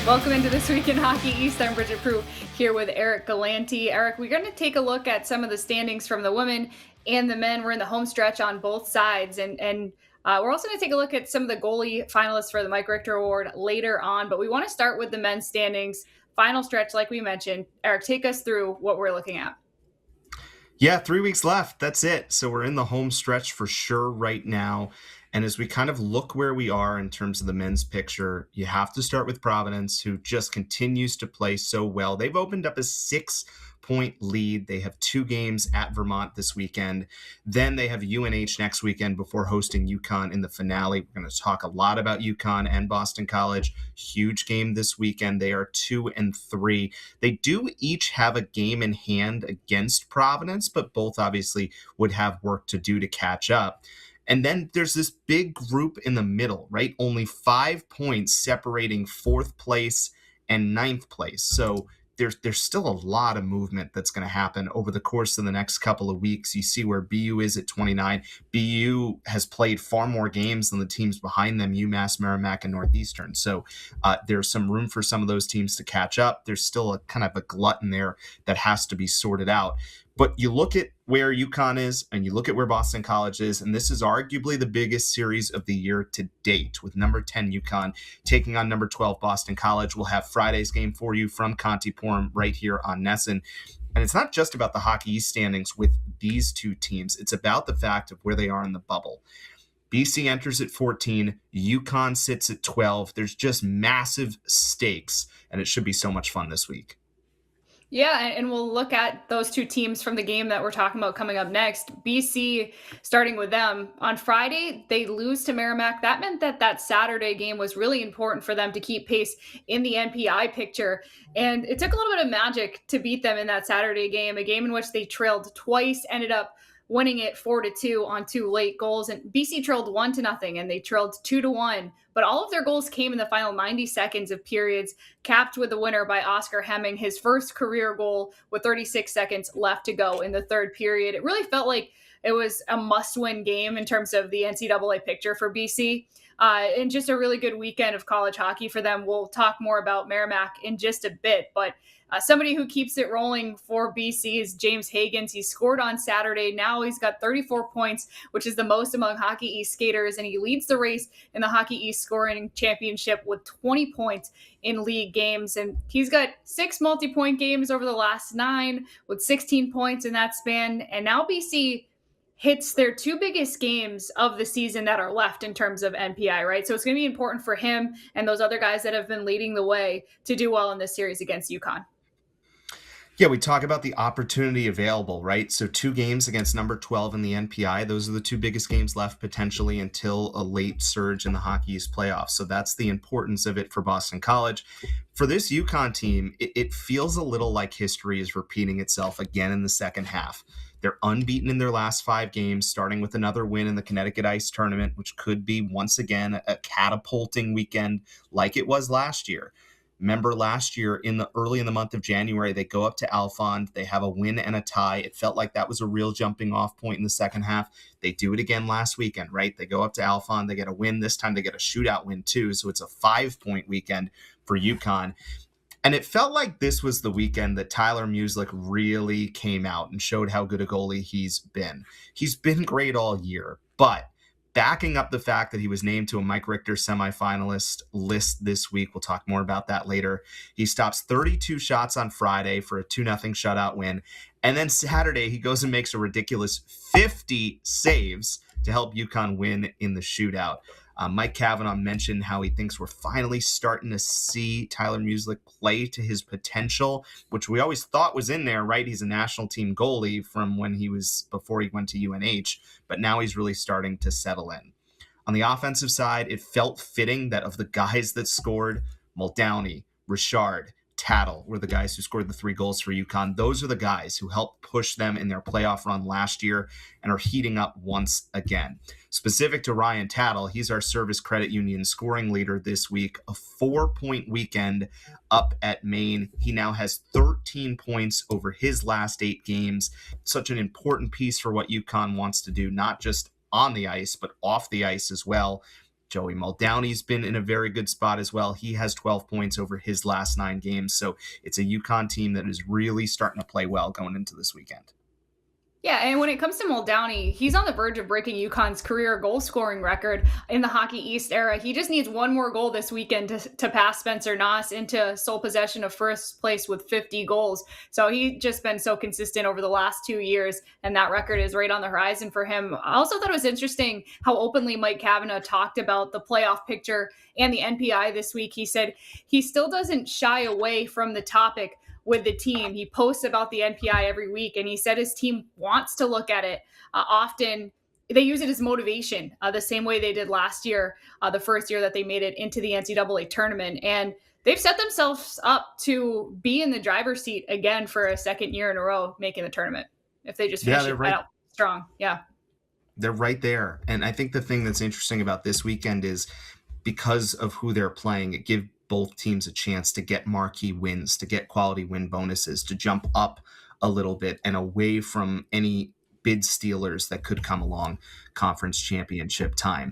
Welcome into This Week in Hockey East. I'm Bridgette Prue here with Eric Galanti. Eric, we're going to take a look at some of the standings from the women and the men. We're in the home stretch on both sides, and we're also going to take a look at some of the goalie finalists for the Mike Richter Award later on. But we want to start with the men's standings, final stretch, like we mentioned. Eric, take us through what we're looking at. Yeah, 3 weeks left. That's it. So we're in the home stretch for sure right now. And as we kind of look where we are in terms of the men's picture, you have to start with Providence, who just continues to play so well. They've opened up a 6-point lead. They have 2 games at Vermont this weekend. Then they have UNH next weekend before hosting UConn in the finale. We're going to talk a lot about UConn and Boston College. Huge game this weekend. They are 2-3. They do each have a game in hand against Providence, but both obviously would have work to do to catch up. And then there's this big group in the middle, right? Only 5 points separating 4th place and 9th place. So there's still a lot of movement that's going to happen over the course of the next couple of weeks. You see where BU is at 29. BU has played far more games than the teams behind them, UMass, Merrimack, and Northeastern. So there's some room for some of those teams to catch up. There's still a kind of a glut in there that has to be sorted out. But you look at where UConn is and you look at where Boston College is, and this is arguably the biggest series of the year to date, with number 10 UConn taking on number 12 Boston College. We'll have Friday's game for you from Contiporum right here on Nesson. And it's not just about the Hockey East standings with these two teams. It's about the fact of where they are in the bubble. BC enters at 14. UConn sits at 12. There's just massive stakes, and it should be so much fun this week. Yeah, and we'll look at those two teams from the game that we're talking about coming up next. BC, starting with them, on Friday, they lose to Merrimack. That meant that Saturday game was really important for them to keep pace in the NPI picture. And it took a little bit of magic to beat them in that Saturday game, a game in which they trailed twice, ended up winning it 4-2 on 2 late goals. And BC trailed 1-0, and they trailed 2-1. But all of their goals came in the final 90 seconds of periods, capped with the winner by Oscar Hemming, his first career goal with 36 seconds left to go in the third period. It really felt like it was a must-win game in terms of the NCAA picture for BC. And just a really good weekend of college hockey for them. We'll talk more about Merrimack in just a bit, but somebody who keeps it rolling for BC is James Hagans. He scored on Saturday. Now he's got 34 points, which is the most among Hockey East skaters, and he leads the race in the Hockey East scoring championship with 20 points in league games. And he's got 6 multi-point games over the last 9 with 16 points in that span. And now BC hits their 2 biggest games of the season that are left in terms of NPI, right? So it's going to be important for him and those other guys that have been leading the way to do well in this series against UConn. Yeah, we talk about the opportunity available, right? So 2 games against number 12 in the NPI. Those are the 2 biggest games left potentially until a late surge in the Hockey East playoffs. So that's the importance of it for Boston College. For this UConn team, it feels a little like history is repeating itself again in the second half. They're unbeaten in their last 5 games, starting with another win in the Connecticut Ice Tournament, which could be once again a catapulting weekend like it was last year. Remember last year early in the month of January, they go up to Alphond. They have a win and a tie. It felt like that was a real jumping off point in the second half. They do it again last weekend, right? They go up to Alphond. They get a win. This time they get a shootout win too. So it's a 5-point weekend for UConn. And it felt like this was the weekend that Tyler Musick really came out and showed how good a goalie he's been. He's been great all year, but backing up the fact that he was named to a Mike Richter semifinalist list this week. We'll talk more about that later. He stops 32 shots on Friday for a 2-0 shutout win. And then Saturday, he goes and makes a ridiculous 50 saves to help UConn win in the shootout. Mike Cavanaugh mentioned how he thinks we're finally starting to see Tyler Musick play to his potential, which we always thought was in there, right? He's a national team goalie from before he went to UNH, but now he's really starting to settle in. On the offensive side, it felt fitting that of the guys that scored, Muldowney, Richard, Tattle were the guys who scored the 3 goals for UConn. Those are the guys who helped push them in their playoff run last year and are heating up once again. Specific to Ryan Tattle, he's our Service Credit Union scoring leader this week, a 4-point weekend up at Maine. He now has 13 points over his last 8 games. Such an important piece for what UConn wants to do, not just on the ice, but off the ice as well. Joey Muldowney's been in a very good spot as well. He has 12 points over his last 9 games. So it's a UConn team that is really starting to play well going into this weekend. Yeah, and when it comes to Muldowney, he's on the verge of breaking UConn's career goal scoring record in the Hockey East era. He just needs one more goal this weekend to pass Spencer Noss into sole possession of first place with 50 goals. So he's just been so consistent over the last 2 years, and that record is right on the horizon for him. I also thought it was interesting how openly Mike Kavanagh talked about the playoff picture and the NPI this week. He said he still doesn't shy away from the topic with the team. He posts about the NPI every week, and he said his team wants to look at it often. They use it as motivation, the same way they did last year, the first year that they made it into the NCAA tournament. And they've set themselves up to be in the driver's seat again for a second year in a row, making the tournament if they just finish it out strong. Yeah. They're right there. And I think the thing that's interesting about this weekend is because of who they're playing, it gives both teams a chance to get marquee wins, to get quality win bonuses, to jump up a little bit and away from any bid stealers that could come along conference championship time.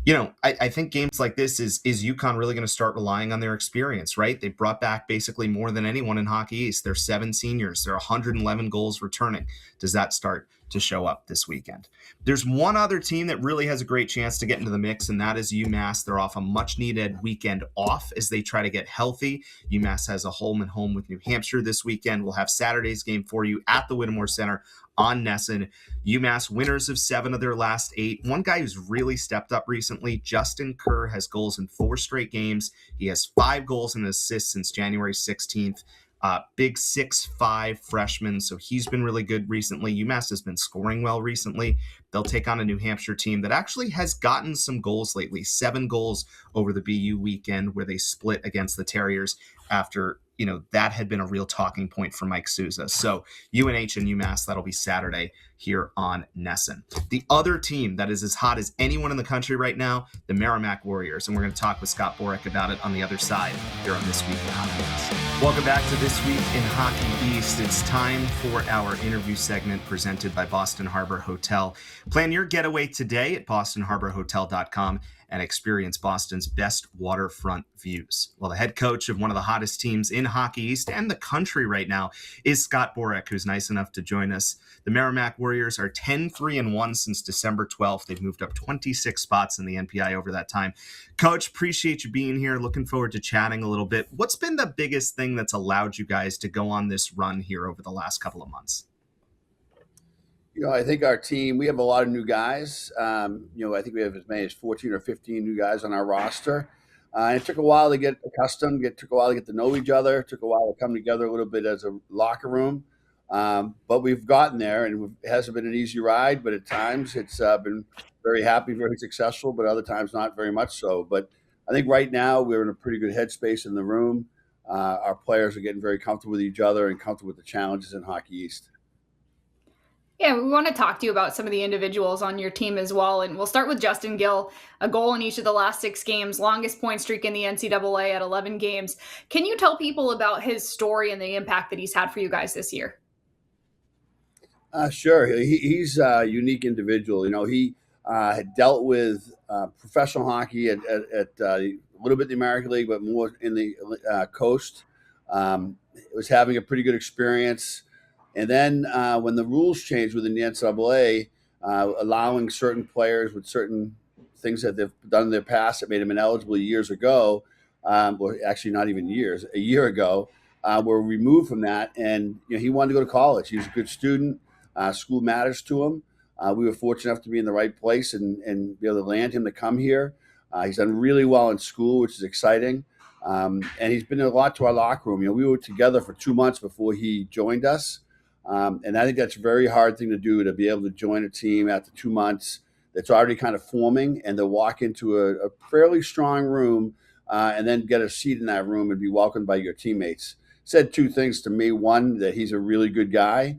You know, I think games like this is UConn really going to start relying on their experience, right? They brought back basically more than anyone in Hockey East. They're 7 seniors. They're 111 goals returning. Does that start to show up this weekend? There's one other team that really has a great chance to get into the mix, and that is UMass. They're off a much-needed weekend off as they try to get healthy. UMass has a home and home with New Hampshire this weekend. We'll have Saturday's game for you at the Whittemore Center on Nesson. UMass winners of 7 of their last 8. One guy who's really stepped up recently, Justin Kerr, has goals in 4 straight games. He has 5 goals and assists since January 16th. Big 6'5" freshman, so he's been really good recently. UMass has been scoring well recently. They'll take on a New Hampshire team that actually has gotten some goals lately. 7 goals over the BU weekend where they split against the Terriers after, you know, that had been a real talking point for Mike Souza. So UNH and UMass, that'll be Saturday here on Nesson. The other team that is as hot as anyone in the country right now, the Merrimack Warriors, and we're going to talk with Scott Borek about it on the other side here on This Week in Hockey East. Welcome back to This Week in Hockey East. It's time for our interview segment presented by Boston Harbor Hotel. Plan your getaway today at bostonharborhotel.com and experience Boston's best waterfront views. Well, the head coach of one of the hottest teams in Hockey East and the country right now is Scott Borek, who's nice enough to join us. The Merrimack Warriors are 10-3-1 since December 12th. They've moved up 26 spots in the NPI over that time. Coach, appreciate you being here. Looking forward to chatting a little bit. What's been the biggest thing that's allowed you guys to go on this run here over the last couple of months? You know, I think our team, we have a lot of new guys. I think we have as many as 14 or 15 new guys on our roster. And it took a while to get accustomed. It took a while to get to know each other. It took a while to come together a little bit as a locker room. But we've gotten there, and it hasn't been an easy ride, but at times it's been very happy, very successful, but other times not very much so. But I think right now we're in a pretty good headspace in the room. Our players are getting very comfortable with each other and comfortable with the challenges in Hockey East. Yeah, we want to talk to you about some of the individuals on your team as well. And we'll start with Justin Gill, a goal in each of the last 6 games, longest point streak in the NCAA at 11 games. Can you tell people about his story and the impact that he's had for you guys this year? Sure. He's a unique individual. You know, he had dealt with professional hockey at a little bit in the American League, but more in the coast. Was having a pretty good experience. And then when the rules changed within the NCAA, allowing certain players with certain things that they've done in their past that made them ineligible years ago, or actually not even years, a year ago, were removed from that. And he wanted to go to college. He was a good student. School matters to him. We were fortunate enough to be in the right place and be able to land him to come here. He's done really well in school, which is exciting. And he's been a lot to our locker room. We were together for 2 months before he joined us. And I think that's a very hard thing to do, to be able to join a team after 2 months that's already kind of forming and to walk into a fairly strong room and then get a seat in that room and be welcomed by your teammates. Said 2 things to me. 1, that he's a really good guy.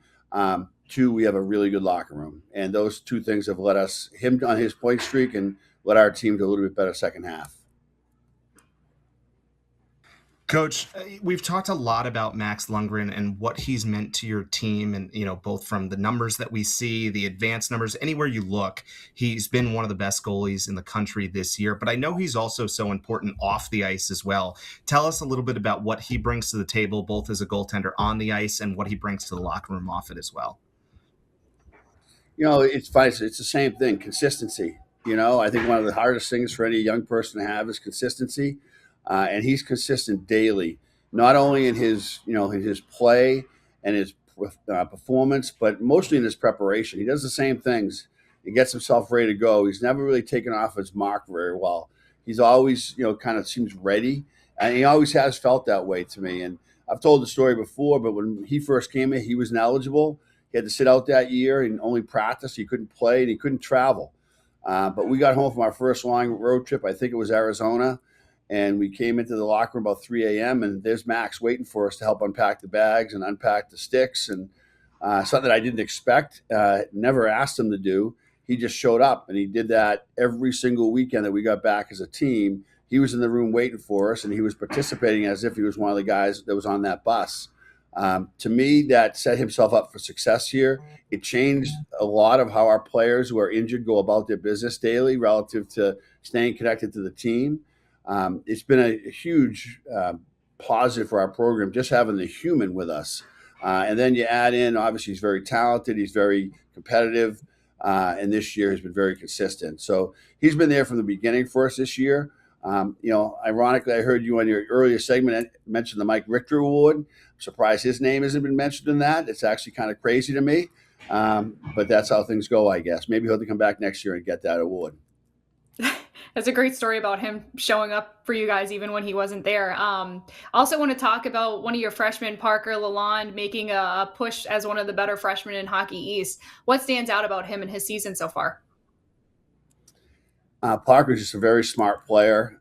2, we have a really good locker room. And those 2 things have led him on his point streak and led our team to a little bit better second half. Coach, we've talked a lot about Max Lundgren and what he's meant to your team, and both from the numbers that we see, the advanced numbers, anywhere you look, he's been one of the best goalies in the country this year. But I know he's also so important off the ice as well. Tell us a little bit about what he brings to the table, both as a goaltender on the ice and what he brings to the locker room off it as well. It's fine. It's the same thing. Consistency. I think one of the hardest things for any young person to have is consistency, and he's consistent daily, not only in his play and his performance, but mostly in his preparation. He does the same things. He gets himself ready to go. He's never really taken off his mark very well. He's always, kind of seems ready, and he always has felt that way to me. And I've told the story before, but when he first came in, he was ineligible. He had to sit out that year and only practice. He couldn't play and he couldn't travel. But we got home from our first long road trip. I think it was Arizona. And we came into the locker room about 3 a.m. and there's Max waiting for us to help unpack the bags and unpack the sticks. And something that I didn't expect, never asked him to do. He just showed up, and he did that every single weekend that we got back as a team. He was in the room waiting for us, and he was participating as if he was one of the guys that was on that bus. To me, that set himself up for success here. It changed a lot of how our players who are injured go about their business daily relative to staying connected to the team. It's been a huge positive for our program, just having the human with us. And then you add in, obviously, he's very talented. He's very competitive. And this year has been very consistent. So he's been there from the beginning for us this year. Ironically, I heard you on your earlier segment mention the Mike Richter Award. I'm surprised his name hasn't been mentioned in that. It's actually kind of crazy to me. But that's how things go, I guess. Maybe he'll have to come back next year and get that award. That's a great story about him showing up for you guys even when he wasn't there. Also want to talk about one of your freshmen, Parker Lalonde, making a push as one of the better freshmen in Hockey East. What stands out about him in his season so far? Parker's just a very smart player.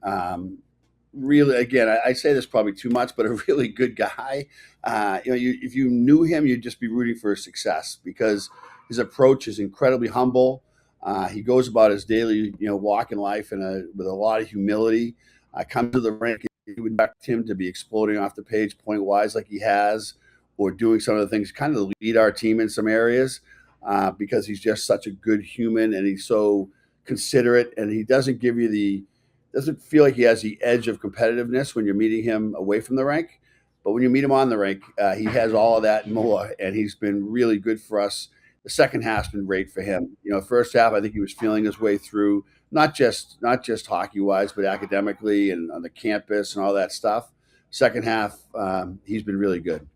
Really, again, I say this probably too much, but a really good guy. If you knew him, you'd just be rooting for his success because his approach is incredibly humble. He goes about his daily, walk in life with a lot of humility. Comes to the rink, you would expect him to be exploding off the page point wise like he has, or doing some of the things kind of lead our team in some areas because he's just such a good human and he's so considerate, and he doesn't feel like he has the edge of competitiveness when you're meeting him away from the rink. But when you meet him on the rink, he has all of that and more, and he's been really good for us. The second half's been great for him. First half, I think he was feeling his way through, not just hockey-wise, but academically and on the campus and all that stuff. Second half, he's been really good.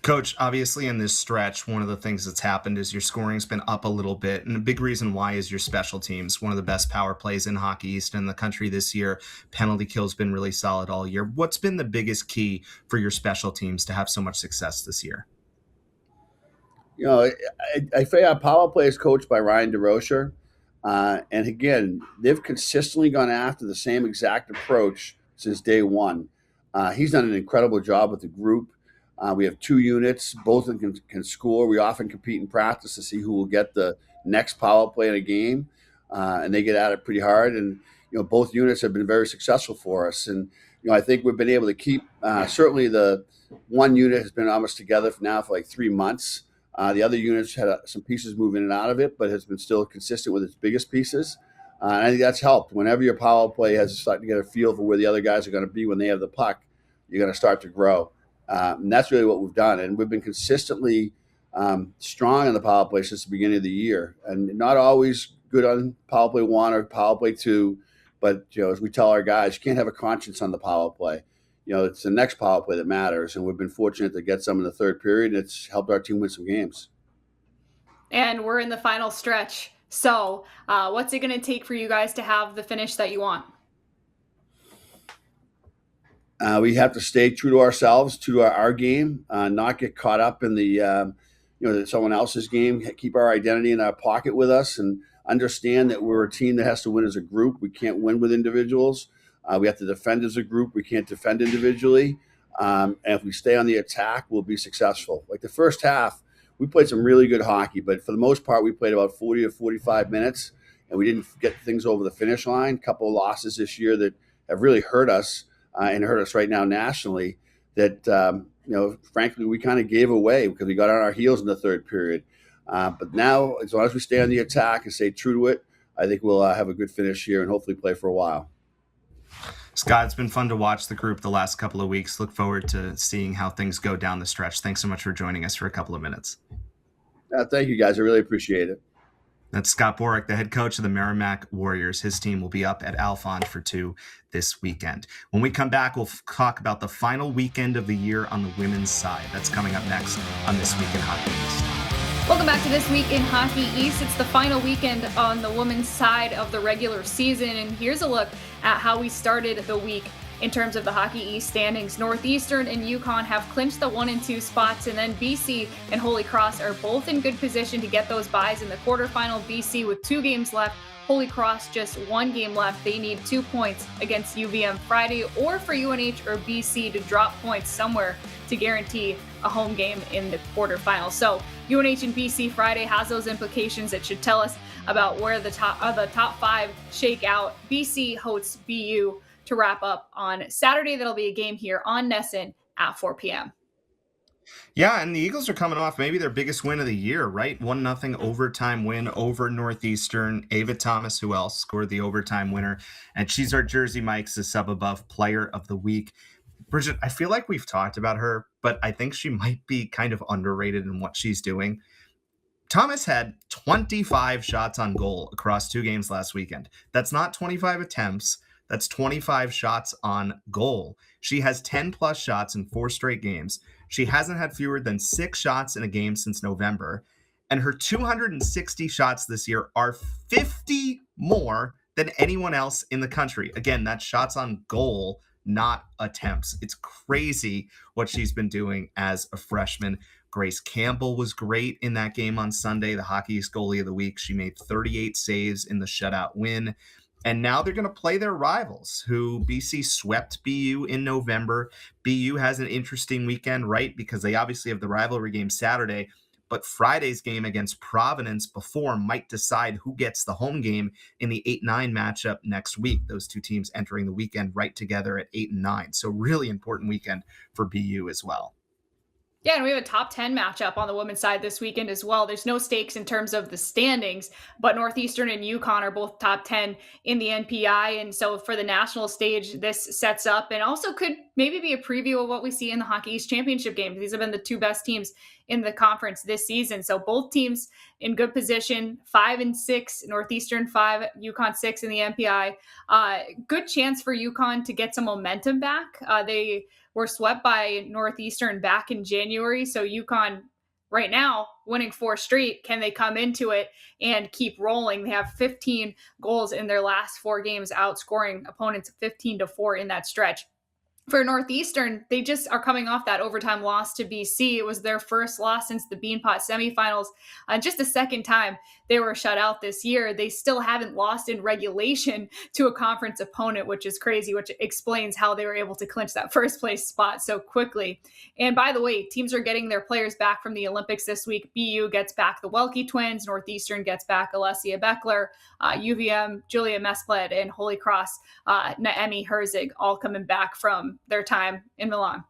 Coach, obviously in this stretch, one of the things that's happened is your scoring's been up a little bit. And a big reason why is your special teams, one of the best power plays in Hockey East in the country this year. Penalty kill's been really solid all year. What's been the biggest key for your special teams to have so much success this year? I say our power play is coached by Ryan DeRocher. And again, they've consistently gone after the same exact approach since day one. He's done an incredible job with the group. We have 2 units, both of them can score. We often compete in practice to see who will get the next power play in a game, and they get at it pretty hard. And both units have been very successful for us. And I think we've been able to keep. Certainly, the one unit has been almost together for like 3 months. The other units had some pieces move in and out of it, but has been still consistent with its biggest pieces. And I think that's helped. Whenever your power play has started to get a feel for where the other guys are going to be when they have the puck, you're going to start to grow. And that's really what we've done. And we've been consistently strong on the power play since the beginning of the year. And not always good on power play 1 or power play 2. But, as we tell our guys, you can't have a conscience on the power play. It's the next power play that matters. And we've been fortunate to get some in the third period. And it's helped our team win some games. And we're in the final stretch. So what's it going to take for you guys to have the finish that you want? We have to stay true to ourselves, true to our game, not get caught up in the someone else's game. Keep our identity in our pocket with us, and understand that we're a team that has to win as a group. We can't win with individuals. We have to defend as a group. We can't defend individually. And if we stay on the attack, we'll be successful. Like the first half, we played some really good hockey, but for the most part, we played about 40 or 45 minutes, and we didn't get things over the finish line. A couple of losses this year that have really hurt us. and hurt us right now nationally that, frankly, we kind of gave away because we got on our heels in the third period. But now, as long as we stay on the attack and stay true to it, I think we'll have a good finish here and hopefully play for a while. Scott, it's been fun to watch the group the last couple of weeks. Look forward to seeing how things go down the stretch. Thanks so much for joining us for a couple of minutes. Thank you, guys. I really appreciate it. That's Scott Borick, the head coach of the Merrimack Warriors. His team will be up at Alphon for 2 this weekend. When we come back, we'll talk about the final weekend of the year on the women's side. That's coming up next on This Week in Hockey East. Welcome back to This Week in Hockey East. It's the final weekend on the women's side of the regular season, and here's a look at how we started the week in terms of the Hockey East standings. Northeastern and UConn have clinched the 1 and 2 spots, and then BC and Holy Cross are both in good position to get those byes in the quarterfinal. BC with 2 games left, Holy Cross just 1 game left. They need 2 points against UVM Friday, or for UNH or BC to drop points somewhere to guarantee a home game in the quarterfinal. So UNH and BC Friday has those implications that should tell us about where the top 5 shake out. BC hosts BU to wrap up on Saturday. That'll be a game here on Nesson at 4 p.m. Yeah, and the Eagles are coming off maybe their biggest win of the year, right? 1-0 overtime win over Northeastern. Ava Thomas, who else, scored the overtime winner. And she's our Jersey Mike's a sub above player of the week. Bridgette, I feel like we've talked about her, but I think she might be kind of underrated in what she's doing. Thomas had 25 shots on goal across 2 games last weekend. That's not 25 attempts. That's 25 shots on goal. She has 10 plus shots in 4 straight games. She hasn't had fewer than 6 shots in a game since November. And her 260 shots this year are 50 more than anyone else in the country. Again, that's shots on goal, not attempts. It's crazy what she's been doing as a freshman. Grace Campbell was great in that game on Sunday, the Hockey East goalie of the week. She made 38 saves in the shutout win. And now they're going to play their rivals, who BC swept BU in November. BU has an interesting weekend, right? Because they obviously have the rivalry game Saturday, but Friday's game against Providence before might decide who gets the home game in the 8-9 matchup next week. Those 2 teams entering the weekend right together at 8 and 9. So really important weekend for BU as well. Yeah, and we have a top 10 matchup on the women's side this weekend as well. There's no stakes in terms of the standings, but Northeastern and UConn are both top 10 in the NPI. And so for the national stage, this sets up and also could maybe be a preview of what we see in the Hockey East Championship games. These have been the 2 best teams in the conference this season. So both teams in good position, 5 and 6, Northeastern 5, UConn 6 in the NPI. Good chance for UConn to get some momentum back. They were swept by Northeastern back in January. So UConn right now winning 4 straight. Can they come into it and keep rolling? They have 15 goals in their last 4 games, outscoring opponents 15-4 in that stretch. For Northeastern, they just are coming off that overtime loss to BC. It was their first loss since the Beanpot semifinals. Just the second time they were shut out this year. They still haven't lost in regulation to a conference opponent, which is crazy, which explains how they were able to clinch that first place spot so quickly. And by the way, teams are getting their players back from the Olympics this week. BU gets back the Welke twins. Northeastern gets back Alessia Beckler, UVM, Julia Mespled, and Holy Cross, Naemi Herzig, all coming back from their time in Milan.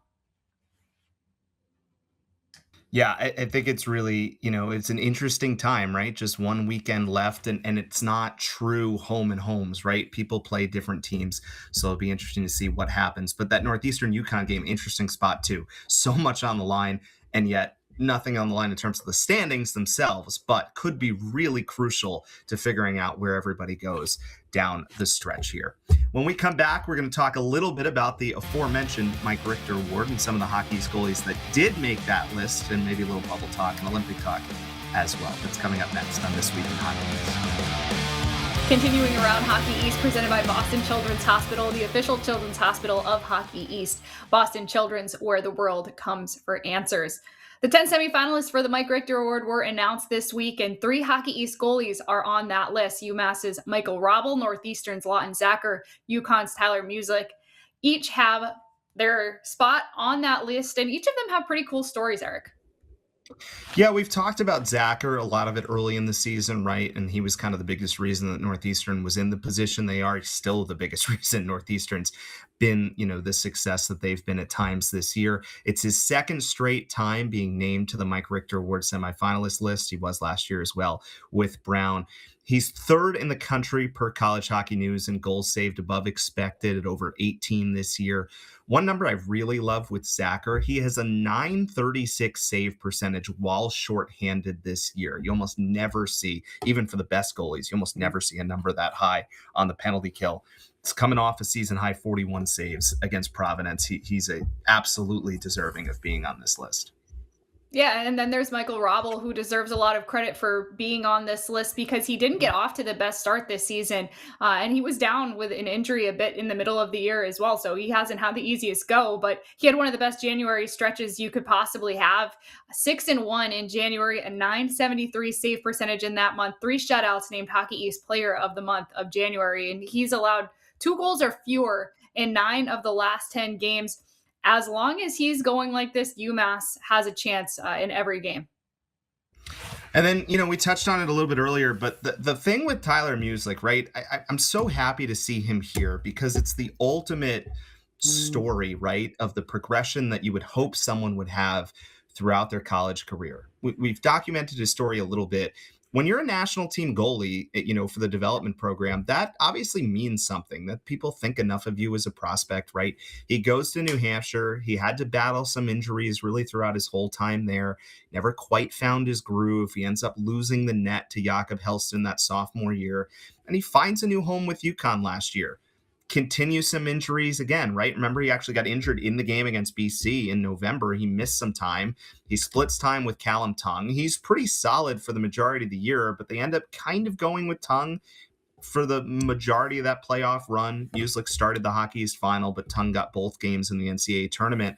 Yeah, I think it's really, it's an interesting time, right? Just 1 weekend left, and it's not true home and homes, right? People play different teams, so it'll be interesting to see what happens. But that Northeastern UConn game, interesting spot too. So much on the line, and yet nothing on the line in terms of the standings themselves, but could be really crucial to figuring out where everybody goes down the stretch here. When we come back, we're going to talk a little bit about the aforementioned Mike Richter Award and some of the Hockey East goalies that did make that list, and maybe a little bubble talk and Olympic talk as well. That's coming up next on This Week in Hockey East. Continuing around Hockey East, presented by Boston Children's Hospital, the official children's hospital of Hockey East. Boston Children's, where the world comes for answers. The 10 semifinalists for the Mike Richter Award were announced this week, and 3 Hockey East goalies are on that list. UMass's Michael Robel, Northeastern's Lawton Zacher, UConn's Tyler Musick. Each have their spot on that list, and each of them have pretty cool stories, Eric. Yeah, we've talked about Zacher, a lot of it early in the season, right? And he was kind of the biggest reason that Northeastern was in the position they are. He's still the biggest reason Northeastern's been, the success that they've been at times this year. It's his second straight time being named to the Mike Richter Award semifinalist list. He was last year as well with Brown. He's third in the country per College Hockey News in goals saved above expected at over 18 this year. One number I really love with Zacher, he has a .936 save percentage while shorthanded this year. You almost never see, even for the best goalies, you almost never see a number that high on the penalty kill. It's coming off a season high 41 saves against Providence. He's absolutely deserving of being on this list. Yeah, and then there's Michael Robel, who deserves a lot of credit for being on this list because he didn't get off to the best start this season. And he was down with an injury a bit in the middle of the year as well. So he hasn't had the easiest go, but he had one of the best January stretches you could possibly have. 6-1 in January, a .973 save percentage in that month, 3 shutouts, named Hockey East Player of the Month of January. And he's allowed 2 goals or fewer in 9 of the last 10 games. As long as he's going like this, UMass has a chance in every game. And then, we touched on it a little bit earlier, but the thing with Tyler Musick, right? I'm so happy to see him here because it's the ultimate story, right, of the progression that you would hope someone would have throughout their college career. We've documented his story a little bit. When you're a national team goalie, for the development program, that obviously means something, that people think enough of you as a prospect, right? He goes to New Hampshire. He had to battle some injuries really throughout his whole time there. Never quite found his groove. He ends up losing the net to Jakob Helston that sophomore year. And he finds a new home with UConn last year. Continue some injuries again, right? Remember, he actually got injured in the game against BC in November. He missed some time. He splits time with Callum Tongue. He's pretty solid for the majority of the year, but they end up kind of going with Tongue for the majority of that playoff run. Musick started the Hockey East final, but Tongue got both games in the NCAA tournament.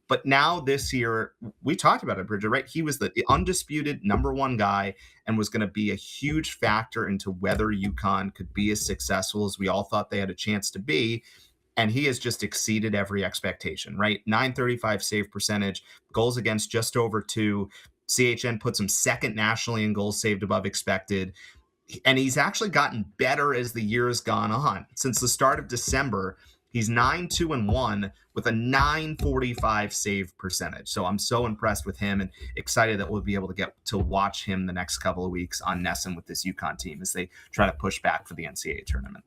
But now this year, we talked about it, Bridgette, right? He was the undisputed number 1 guy and was going to be a huge factor into whether UConn could be as successful as we all thought they had a chance to be. And he has just exceeded every expectation, right? .935 save percentage, goals against just over 2. CHN puts him second nationally in goals saved above expected. And he's actually gotten better as the year has gone on. Since the start of December, he's 9-2-1 with a .945 save percentage. So I'm so impressed with him and excited that we'll be able to get to watch him the next couple of weeks on Nesson with this UConn team as they try to push back for the NCAA tournament.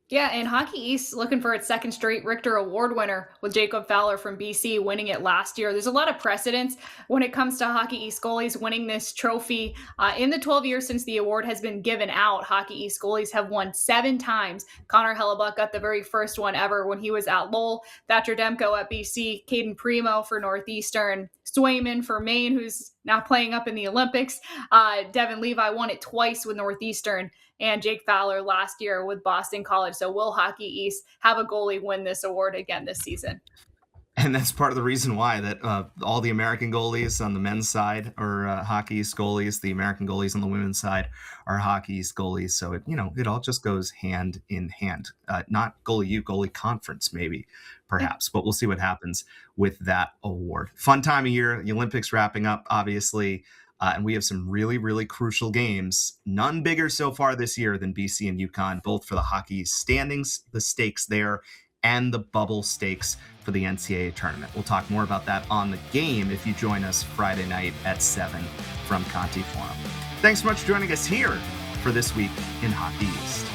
Yeah, and Hockey East looking for its second straight Richter Award winner with Jacob Fowler from BC winning it last year. There's a lot of precedence when it comes to Hockey East goalies winning this trophy. In the 12 years since the award has been given out, Hockey East goalies have won 7 times. Connor Hellebuck got the very first one ever when he was at Lowell, Thatcher Demko at BC, Caden Primo for Northeastern, Swayman for Maine, who's now playing up in the Olympics. Devin Levi won it twice with Northeastern, and Jake Fowler last year with Boston College. So will Hockey East have a goalie win this award again this season? And that's part of the reason why that all the American goalies on the men's side are Hockey East goalies. The American goalies on the women's side are Hockey East goalies. So it all just goes hand in hand. Not goalie conference, maybe, perhaps, but we'll see what happens with that award. Fun time of year. The Olympics wrapping up, obviously. And we have some really, really crucial games. None bigger so far this year than BC and UConn, both for the Hockey standings, the stakes there, and the bubble stakes for the NCAA tournament. We'll talk more about that on The Game if you join us Friday night at 7 from Conti Forum. Thanks so much for joining us here for This Week in Hockey East.